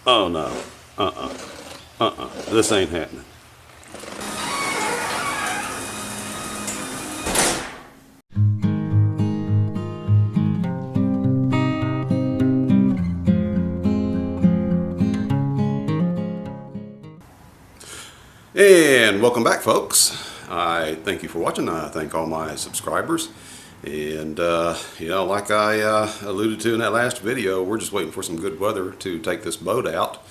Oh no. This ain't happening. And welcome back, folks. I thank you for watching. I thank all my subscribers. And like I alluded to in that last video, we're just waiting for some good weather to take this boat out.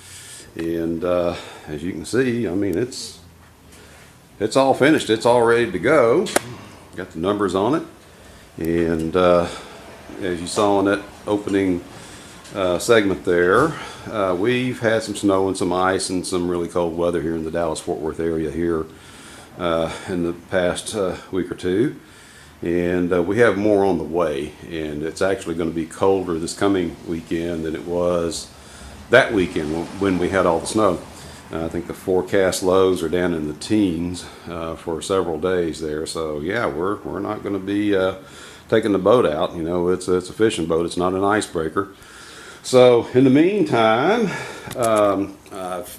And as you can see, I mean, it's all finished. It's all ready to go. Got the numbers on it. And as you saw in that opening segment there, we've had some snow and some ice and some really cold weather here in the Dallas-Fort Worth area here in the past week or two. And we have more on the way, and it's actually going to be colder this coming weekend than it was that weekend when we had all the snow. I think the forecast lows are down in the teens for several days there. So yeah, we're not going to be taking the boat out. You know, it's a fishing boat. It's not an icebreaker. So in the meantime, I've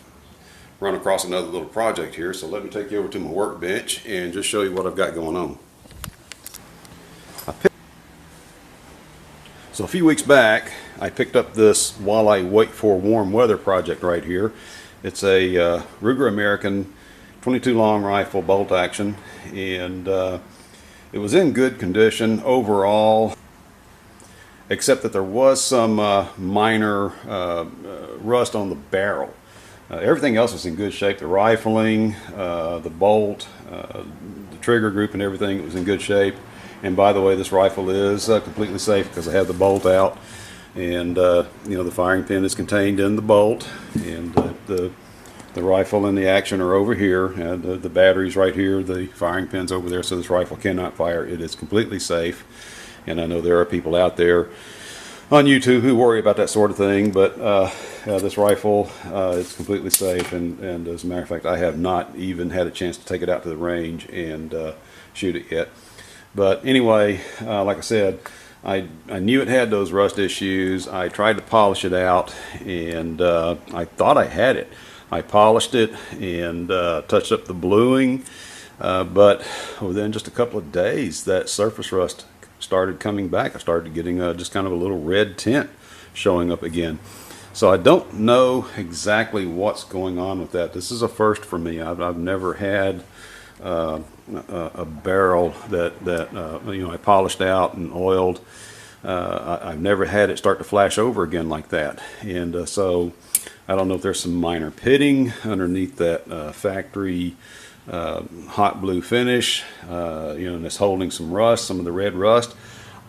run across another little project here. So let me take you over to my workbench and just show you what I've got going on. So a few weeks back, I picked up this While I Wait for Warm Weather project right here. It's a Ruger American 22 long rifle bolt action, and it was in good condition overall, except that there was some minor rust on the barrel. Everything else was in good shape. The rifling, the bolt, the trigger group and everything was in good shape. And by the way, this rifle is completely safe because I have the bolt out, and the firing pin is contained in the bolt, and the rifle and the action are over here, and the battery's right here, the firing pin's over there, so this rifle cannot fire. It is completely safe. And I know there are people out there on YouTube who worry about that sort of thing, but this rifle is completely safe, and as a matter of fact, I have not even had a chance to take it out to the range and shoot it yet. But anyway, like I said, I knew it had those rust issues. I tried to polish it out, and I thought I had it. I polished it and touched up the bluing, but within just a couple of days, that surface rust started coming back. I started getting just kind of a little red tint showing up again. So I don't know exactly what's going on with that. This is a first for me. I've never had a barrel that I polished out and oiled. I've never had it start to flash over again like that, and so I don't know if there's some minor pitting underneath that factory hot blue finish, and it's holding some rust, some of the red rust.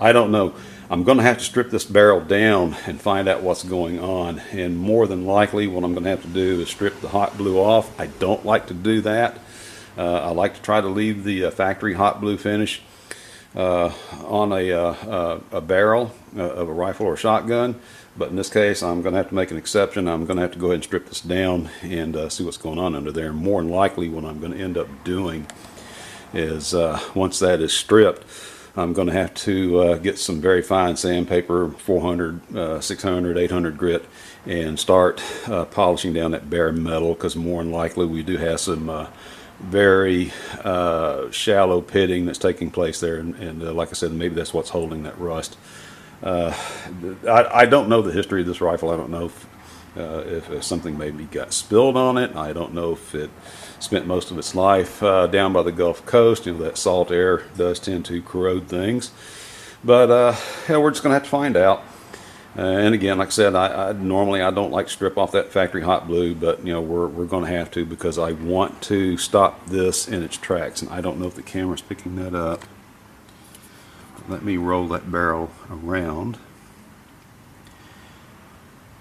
I don't know. I'm going to have to strip this barrel down and find out what's going on, and more than likely what I'm going to have to do is strip the hot blue off. I don't like to do that. I like to try to leave the factory hot blue finish on a barrel of a rifle or shotgun, but in this case I'm going to have to make an exception. I'm going to have to go ahead and strip this down and see what's going on under there. More than likely what I'm going to end up doing is once that is stripped, I'm going to have to get some very fine sandpaper, 400, 600, 800 grit, and start polishing down that bare metal, because more than likely we do have some very shallow pitting that's taking place there, and like I said, maybe that's what's holding that rust. I don't know the history of this rifle. I don't know if something maybe got spilled on it. I don't know if it spent most of its life down by the Gulf Coast. That salt air does tend to corrode things, but we're just gonna have to find out. And again, like I said, I normally don't like to strip off that factory hot blue, but we're going to have to, because I want to stop this in its tracks. And I don't know if the camera's picking that up. Let me roll that barrel around.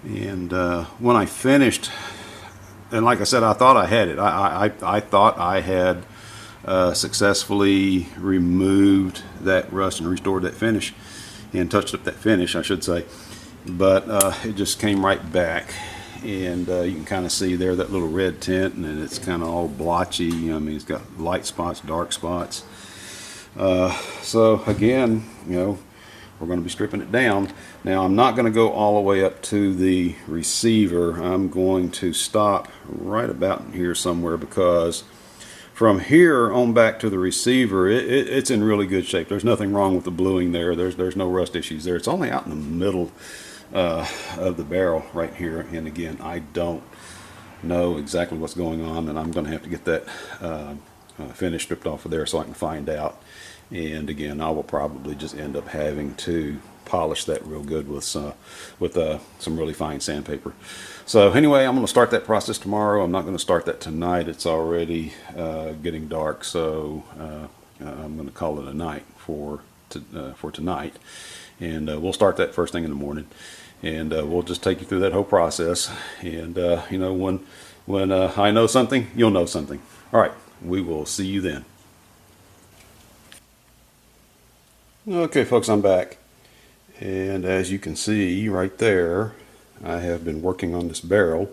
And when I finished, and like I said, I thought I had it. I thought I had successfully removed that rust and restored that finish, and touched up that finish, I should say. But it just came right back, and you can kind of see there that little red tint, and then it's kind of all blotchy. I mean, it's got light spots, dark spots. So again, we're going to be stripping it down. Now I'm not going to go all the way up to the receiver. I'm going to stop right about here somewhere, because from here on back to the receiver, it's in really good shape. There's nothing wrong with the bluing there. There's no rust issues there. It's only out in the middle of the barrel right here. And again, I don't know exactly what's going on, and I'm going to have to get that finish stripped off of there so I can find out. And again, I will probably just end up having to polish that real good with some really fine sandpaper. So anyway, I'm going to start that process tomorrow. I'm not going to start that tonight. It's already getting dark, so I'm going to call it a night for tonight. And we'll start that first thing in the morning, and we'll just take you through that whole process. And you know, when I know something, you'll know something. All right, we will see you then. Okay, folks, I'm back. And as you can see right there, I have been working on this barrel.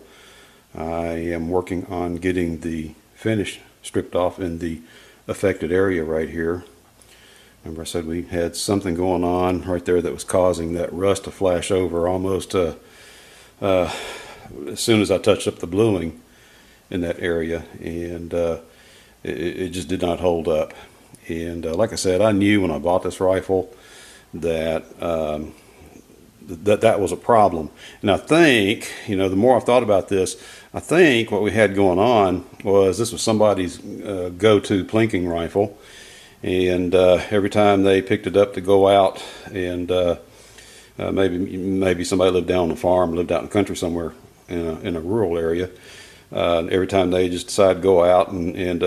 I am working on getting the finish stripped off in the affected area right here. Remember I said we had something going on right there that was causing that rust to flash over almost as soon as I touched up the bluing in that area, and it just did not hold up. And like I said, I knew when I bought this rifle that that was a problem. And I think, you know, the more I've thought about this, I think what we had going on was this was somebody's go-to plinking rifle. And every time they picked it up to go out, and maybe somebody lived down on a farm, lived out in the country somewhere in a rural area, every time they just decided to go out and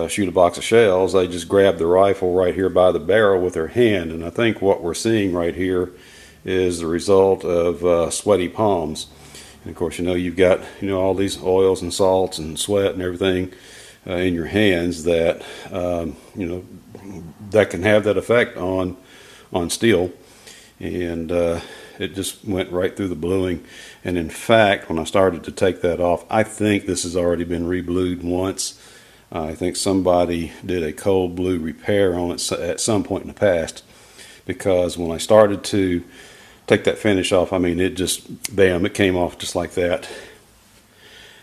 shoot a box of shells, they just grab the rifle right here by the barrel with their hand. And I think what we're seeing right here is the result of sweaty palms. And of course, you know, you've got, you know, all these oils and salts and sweat and everything in your hands that you know, that can have that effect on steel. And it just went right through the bluing. And in fact, when I started to take that off, I think this has already been re-blued once. I think somebody did a cold blue repair on it at some point in the past, because when I started to take that finish off, I mean, it just, bam, it came off just like that.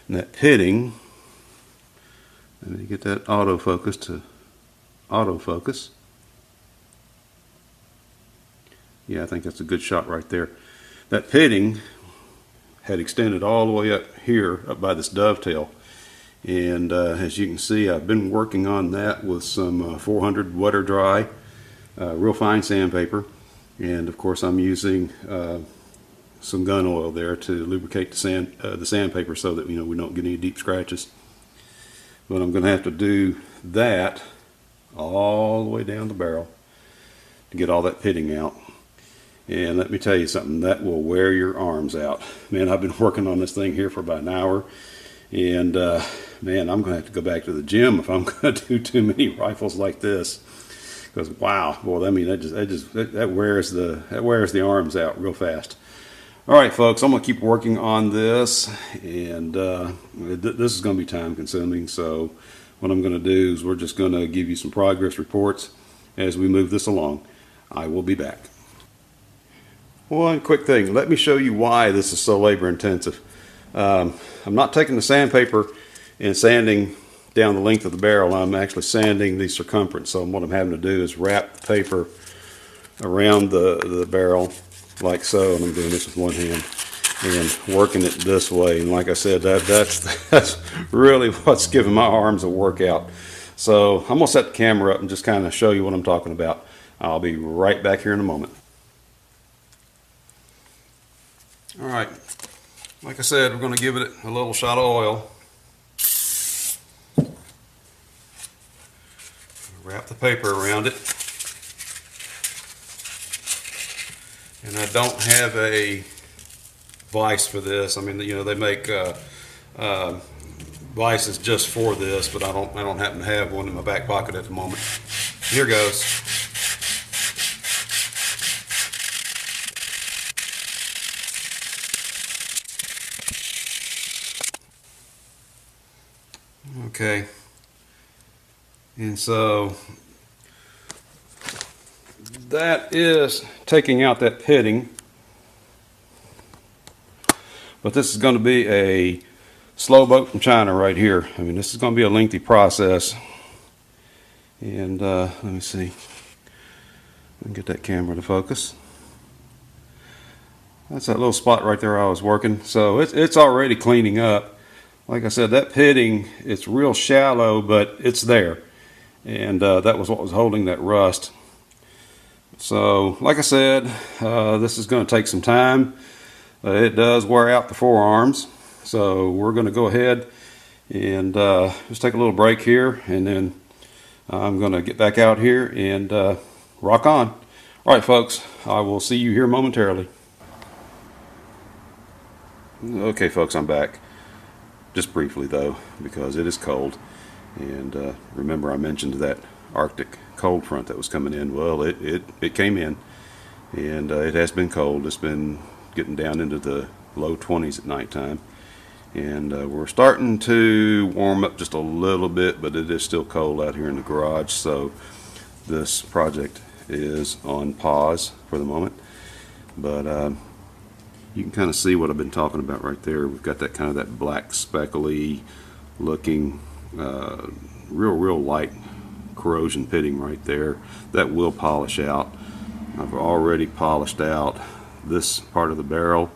And that pitting, let me get that autofocus to autofocus. Yeah, I think that's a good shot right there. That pitting had extended all the way up here, up by this dovetail. And as you can see, I've been working on that with some 400 wet or dry, real fine sandpaper. And of course, I'm using some gun oil there to lubricate the sandpaper so that, you know, we don't get any deep scratches. But I'm going to have to do that all the way down the barrel to get all that pitting out. And let me tell you something, that will wear your arms out. Man, I've been working on this thing here for about an hour. And man, I'm going to have to go back to the gym if I'm going to do too many rifles like this. Because wow, boy, I mean, that wears the arms out real fast. All right, folks, I'm going to keep working on this, and this is going to be time consuming. So what I'm going to do is we're just going to give you some progress reports as we move this along. I will be back. One quick thing, let me show you why this is so labor intensive. I'm not taking the sandpaper and sanding down the length of the barrel. I'm actually sanding the circumference. So what I'm having to do is wrap the paper around the barrel like so, and I'm doing this with one hand and working it this way. And like I said, that's really what's giving my arms a workout. So I'm gonna set the camera up and just kind of show you what I'm talking about. I'll be right back here in a moment. All right, like I said, we're going to give it a little shot of oil. Wrap the paper around it. And I don't have a vise for this. I mean, you know, they make vices just for this, but I don't happen to have one in my back pocket at the moment. Here goes. Okay, and so that is taking out that pitting. But this is going to be a slow boat from China right here. I mean, this is going to be a lengthy process. And let me see. Let me get that camera to focus. That's that little spot right there I was working. So it's already cleaning up. Like I said, that pitting, it's real shallow, but it's there. And that was what was holding that rust. So, like I said, this is going to take some time. It does wear out the forearms. So we're going to go ahead and just take a little break here, and then I'm going to get back out here and rock on. All right, folks, I will see you here momentarily. Okay, folks, I'm back. Just briefly, though, because it is cold. And remember I mentioned that Arctic cold front that was coming in. Well, it came in, and it has been cold. It's been getting down into the low 20s at nighttime. And we're starting to warm up just a little bit, but it is still cold out here in the garage. So this project is on pause for the moment. But you can kind of see what I've been talking about right there. We've got that kind of that black speckly looking real light corrosion pitting right there. That will polish out. I've already polished out this part of the barrel,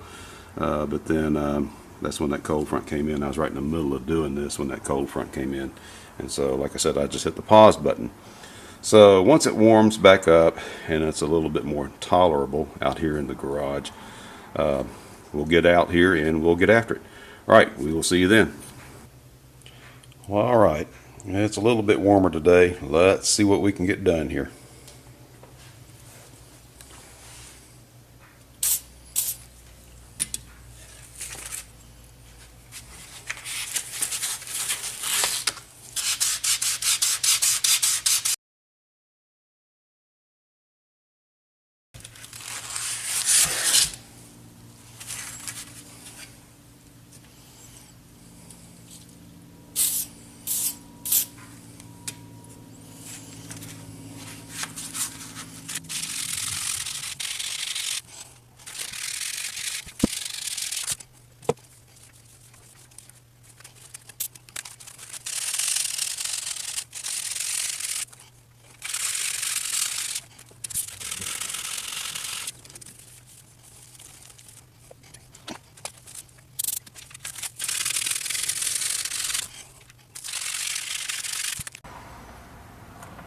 but then that's when that cold front came in. I was right in the middle of doing this when that cold front came in, and so like I said, I just hit the pause button. So once it warms back up and it's a little bit more tolerable out here in the garage, we'll get out here and we'll get after it. All right, we will see you then. Well, all right, it's a little bit warmer today. Let's see what we can get done here.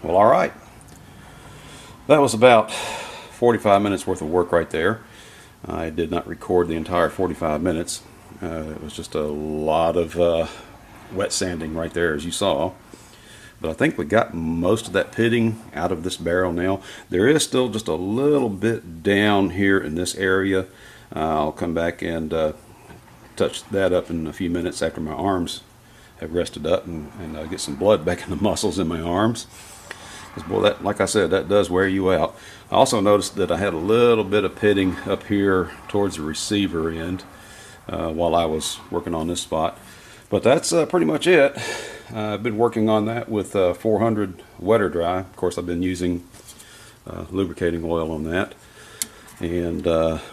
Well, all right. That was about 45 minutes worth of work right there. I did not record the entire 45 minutes. It was just a lot of wet sanding right there, as you saw. But I think we got most of that pitting out of this barrel now. There is still just a little bit down here in this area. I'll come back and touch that up in a few minutes after my arms have rested up and get some blood back in the muscles in my arms. Boy, that, like I said, that does wear you out. I also noticed that I had a little bit of pitting up here towards the receiver end while I was working on this spot. But that's pretty much it. I've been working on that with 400 Wet-R Dry. Of course, I've been using lubricating oil on that. And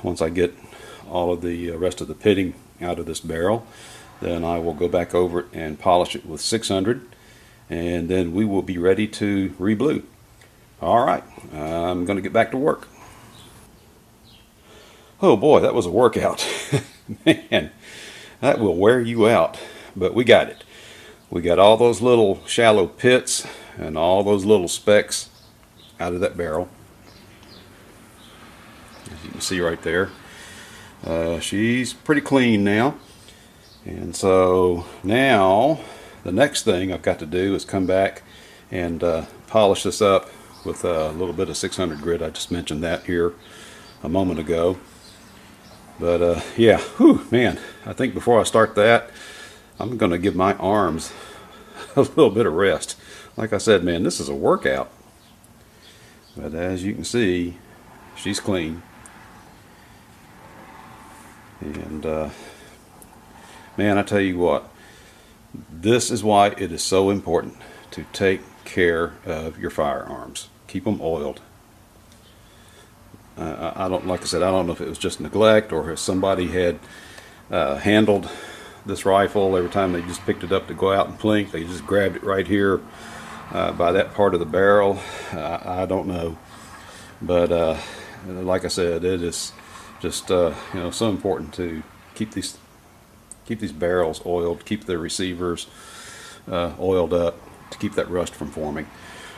once I get all of the rest of the pitting out of this barrel, then I will go back over it and polish it with 600. And then we will be ready to re-blue. All right, I'm going to get back to work. Oh boy, that was a workout. Man, that will wear you out. But we got it. We got all those little shallow pits and all those little specks out of that barrel. As you can see right there. She's pretty clean now. And so now the next thing I've got to do is come back and polish this up with a little bit of 600 grit. I just mentioned that here a moment ago. But yeah, whew, man, I think before I start that, I'm going to give my arms a little bit of rest. Like I said, man, this is a workout. But as you can see, she's clean. And man, I tell you what, this is why it is so important to take care of your firearms. Keep them oiled. I don't, like I said, I don't know if it was just neglect or if somebody had handled this rifle. Every time they just picked it up to go out and plink, they just grabbed it right here by that part of the barrel. I don't know, but like I said, it is just so important to keep these barrels oiled, keep the receivers oiled up to keep that rust from forming.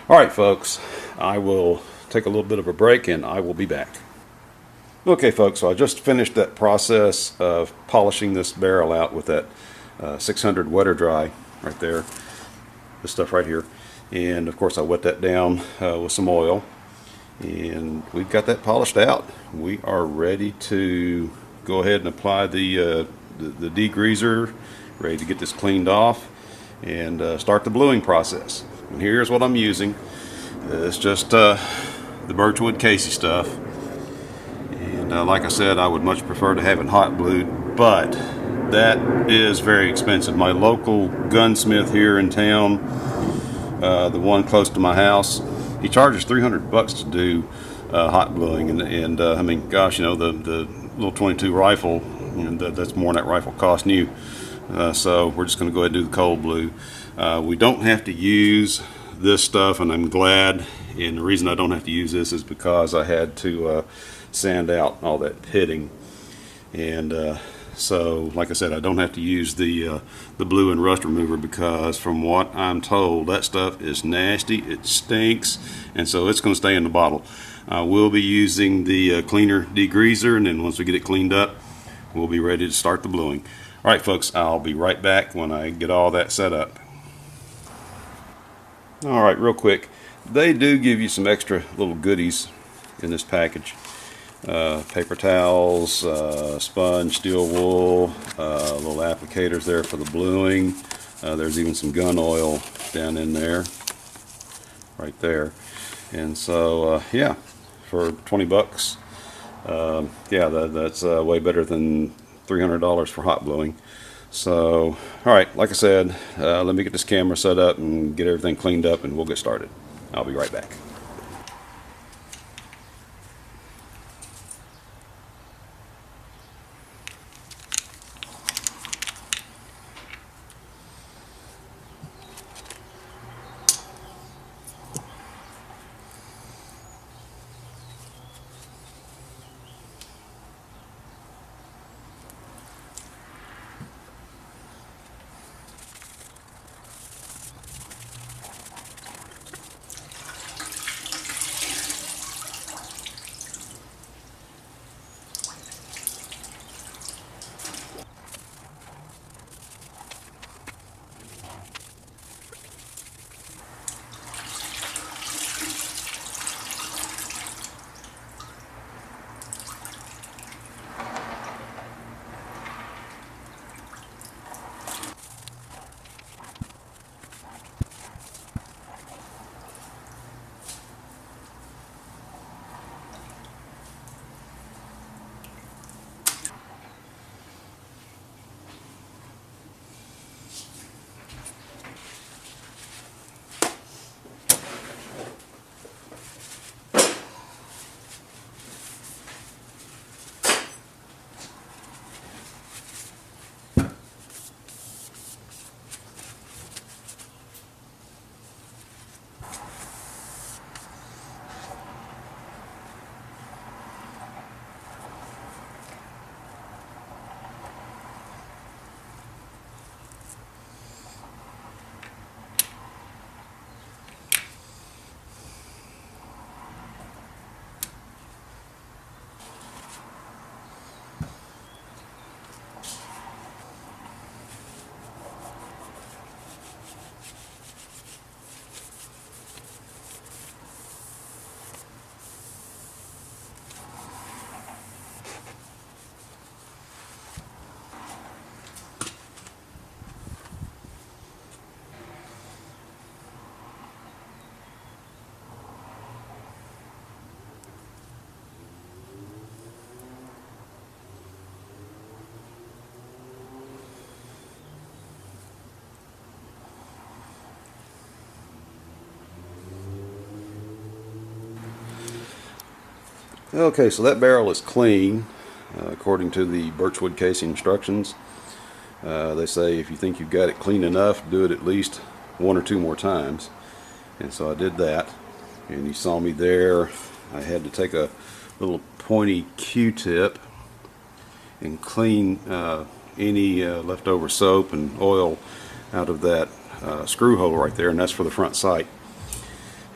All right, folks, I will take a little bit of a break and I will be back. Okay, folks, so I just finished that process of polishing this barrel out with that 600 wetter dry right there, this stuff right here. And of course I wet that down with some oil, and we've got that polished out. We are ready to go ahead and apply the degreaser, ready to get this cleaned off and start the bluing process. And here's what I'm using. It's just the Birchwood Casey stuff, and like I said, I would much prefer to have it hot blued, but that is very expensive. My local gunsmith here in town, the one close to my house, he charges $300 to do hot bluing, and I mean, gosh, the little 22 rifle, that's more than that rifle cost new. So we're just going to go ahead and do the cold blue. We don't have to use this stuff, and I'm glad. And the reason I don't have to use this is because I had to sand out all that pitting, and so like I said, I don't have to use the blue and rust remover, because from what I'm told, that stuff is nasty, it stinks, and so it's going to stay in the bottle. We'll be using the cleaner degreaser, and then once we get it cleaned up, we'll be ready to start the bluing. All right, folks, I'll be right back when I get all that set up. All right, real quick, they do give you some extra little goodies in this package. Paper towels, sponge, steel wool, little applicators there for the bluing. There's even some gun oil down in there, right there. And so, yeah, for $20, yeah, that's way better than $300 for hot bluing. So, all right, like I said, let me get this camera set up and get everything cleaned up, and we'll get started. I'll be right back. Okay, so that barrel is clean according to the Birchwood casing instructions. They say if you think you've got it clean enough, do it at least 1 or 2 more times. And so I did that. And you saw me there. I had to take a little pointy Q-tip and clean any leftover soap and oil out of that screw hole right there, and that's for the front sight.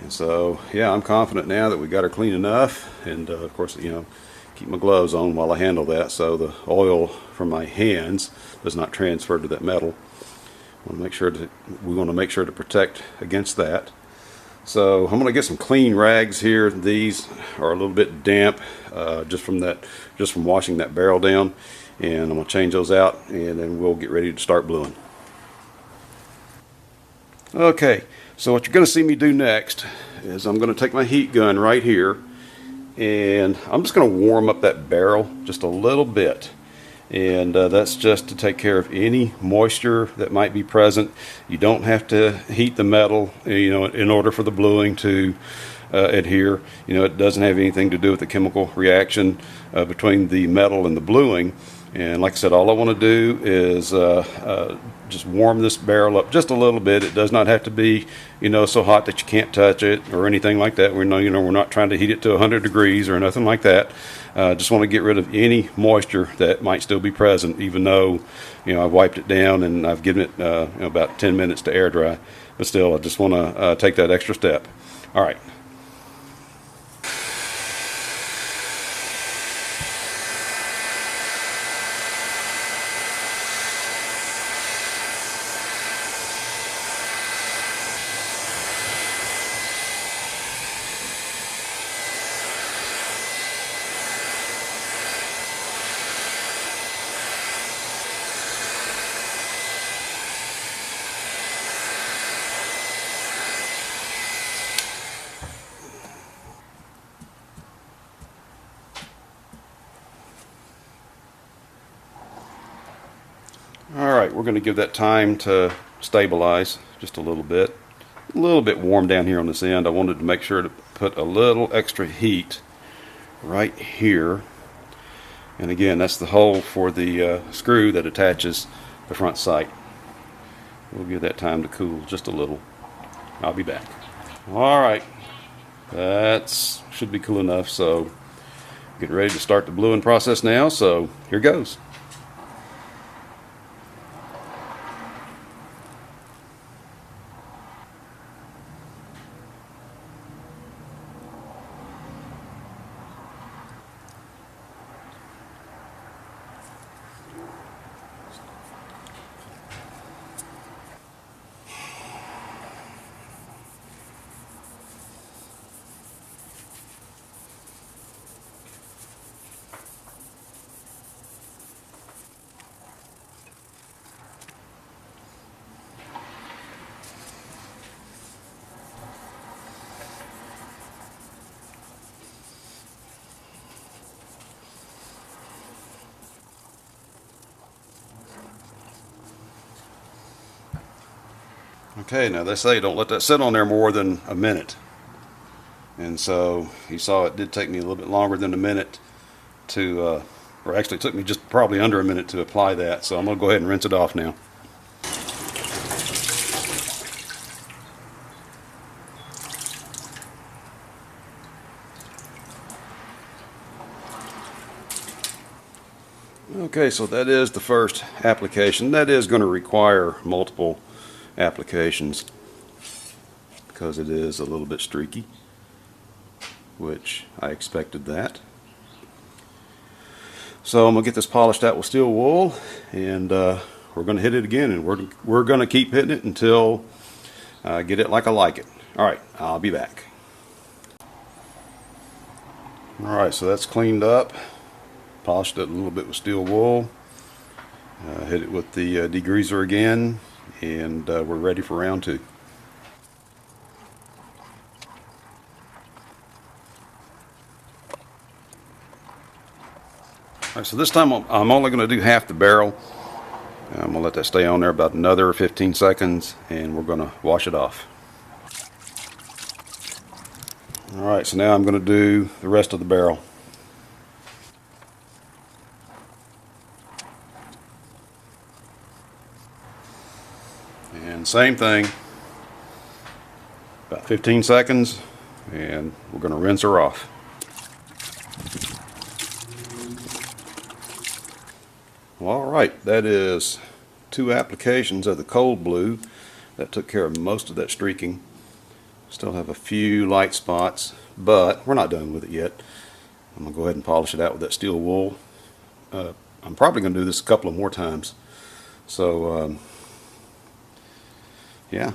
And so, yeah, I'm confident now that we got her clean enough. And of course, you know, keep my gloves on while I handle that so the oil from my hands does not transfer to that metal. We want to make sure to protect against that. So I'm going to get some clean rags here. These are a little bit damp just from washing that barrel down, and I'm going to change those out, and then we'll get ready to start bluing. Okay, so what you're going to see me do next is I'm going to take my heat gun right here, and I'm just going to warm up that barrel just a little bit. And that's just to take care of any moisture that might be present. You don't have to heat the metal, you know, in order for the bluing to adhere. You know, it doesn't have anything to do with the chemical reaction between the metal and the bluing. And like I said, all I want to do is just warm this barrel up just a little bit. It does not have to be, you know, so hot that you can't touch it or anything like that. We're not trying to heat it to 100 degrees or nothing like that. Just want to get rid of any moisture that might still be present, even though, you know, I've wiped it down and I've given it you know, about 10 minutes to air dry. But still, I just want to take that extra step. All right. Alright, we're going to give that time to stabilize just a little bit. A little bit warm down here on this end. I wanted to make sure to put a little extra heat right here. And again, that's the hole for the screw that attaches the front sight. We'll give that time to cool just a little. I'll be back. Alright, that should be cool enough, so get ready to start the bluing process now, so here goes. Okay, now they say don't let that sit on there more than a minute. And so you saw it did take me a little bit longer than a minute to, or actually it took me just probably under a minute to apply that. So I'm going to go ahead and rinse it off now. Okay, so that is the first application. That is going to require multiple applications because it is a little bit streaky, which I expected that. So I'm going to get this polished out with steel wool, and we're going to hit it again, and we're going to keep hitting it until I get it like I like it. Alright, I'll be back. Alright, so that's cleaned up. Polished it a little bit with steel wool. Hit it with the degreaser again, and we're ready for round 2. Alright, so this time I'm only going to do half the barrel. I'm going to let that stay on there about another 15 seconds, and we're going to wash it off. Alright, so now I'm going to do the rest of the barrel. And same thing, about 15 seconds, and we're going to rinse her off. Well, all right, that is 2 applications of the Cold Blue. That took care of most of that streaking. Still have a few light spots, but we're not done with it yet. I'm going to go ahead and polish it out with that steel wool. I'm probably going to do this a couple of more times. So, yeah,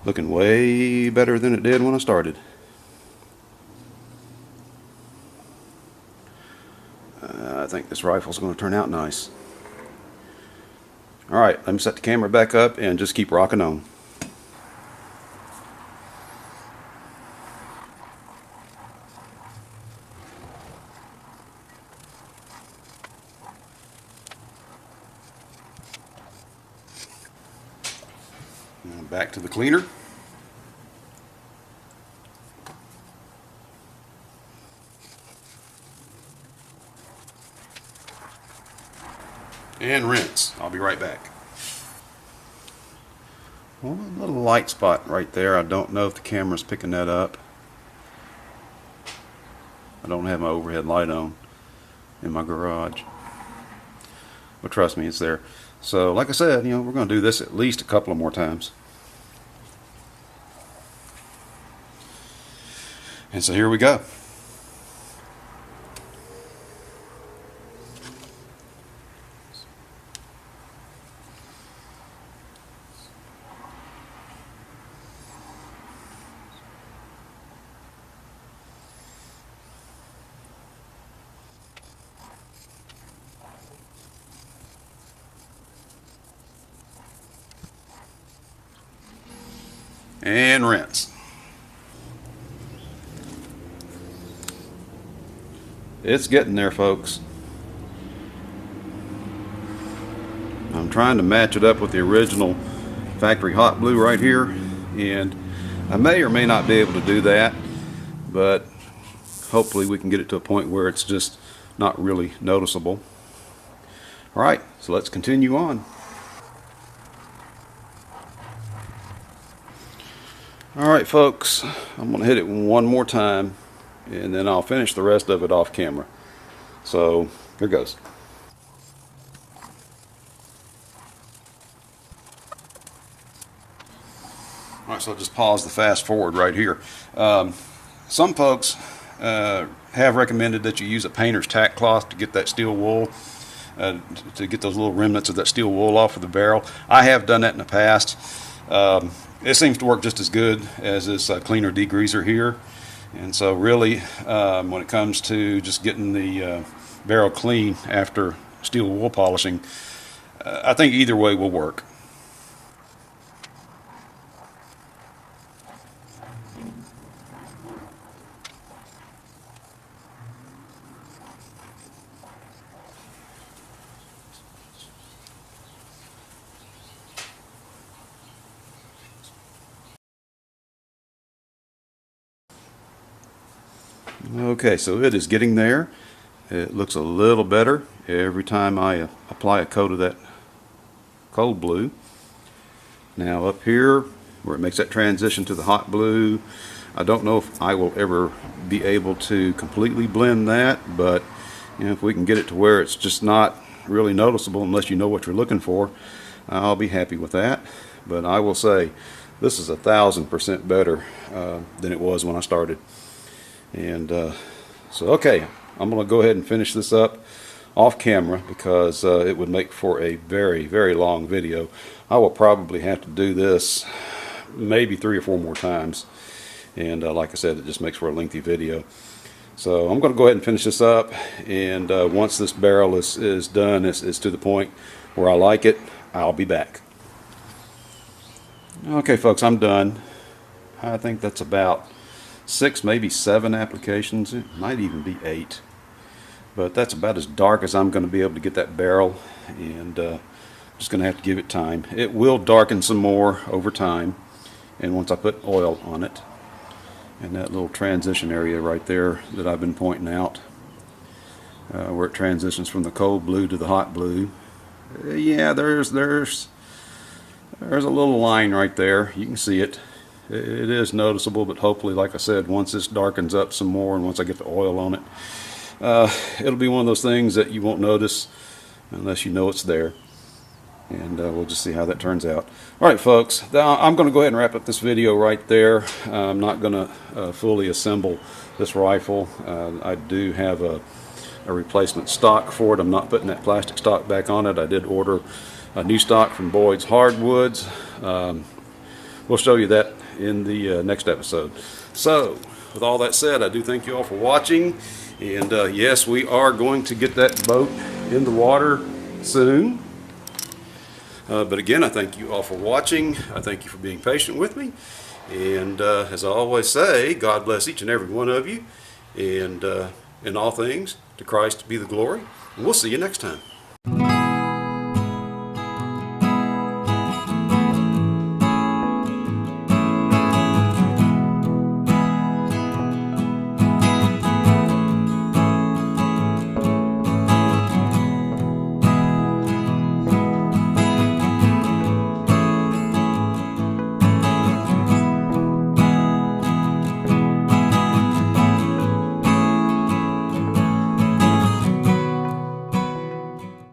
looking way better than it did when I started. I think this rifle's going to turn out nice. Alright, let me set the camera back up and just keep rocking on. Now back to the cleaner. And rinse. I'll be right back. Well, a little light spot right there. I don't know if the camera's picking that up. I don't have my overhead light on in my garage. But trust me, it's there. So, like I said, we're going to do this at least a couple of more times. And so here we go. And rinse. It's getting there, folks. I'm trying to match it up with the original factory hot blue right here, and I may or may not be able to do that, but hopefully we can get it to a point where it's just not really noticeable. Alright, so let's continue on. Alright folks, I'm going to hit it one more time and then I'll finish the rest of it off camera. So here goes. Alright, so I'll just pause the fast forward right here. Some folks have recommended that you use a painter's tack cloth to get that steel wool, to get those little remnants of that steel wool off of the barrel. I have done that in the past. It seems to work just as good as this cleaner degreaser here. And so really, when it comes to just getting the barrel clean after steel wool polishing, I think either way will work. Okay, so it is getting there. It looks a little better every time I apply a coat of that cold blue. Now up here where it makes that transition to the hot blue, I don't know if I will ever be able to completely blend that, but if we can get it to where it's just not really noticeable unless you know what you're looking for, I'll be happy with that. But I will say this is 1000% better than it was when I started. And so okay, I'm going to go ahead and finish this up off camera because it would make for a very, very long video. I will probably have to do this maybe 3 or 4 more times, and like I said, it just makes for a lengthy video. So I'm going to go ahead and finish this up, and once this barrel is done, is to the point where I like it, I'll be back. Okay folks, I'm done. I think that's about 6, maybe 7 applications. It might even be 8, but that's about as dark as I'm going to be able to get that barrel, and just going to have to give it time. It will darken some more over time, and once I put oil on it. And that little transition area right there that I've been pointing out, where it transitions from the cold blue to the hot blue, yeah, there's There's a little line right there. You can see it. It is noticeable, but hopefully, like I said, once this darkens up some more and once I get the oil on it, it'll be one of those things that you won't notice unless you know it's there. And we'll just see how that turns out. All right, folks, I'm going to go ahead and wrap up this video right there. I'm not going to fully assemble this rifle. I do have a replacement stock for it. I'm not putting that plastic stock back on it. I did order a new stock from Boyd's Hardwoods. We'll show you that in the next episode. So, with all that said, I do thank you all for watching. And yes, we are going to get that boat in the water soon. But again, I thank you all for watching. I thank you for being patient with me. And as I always say, God bless each and every one of you. And in all things, to Christ be the glory. And we'll see you next time.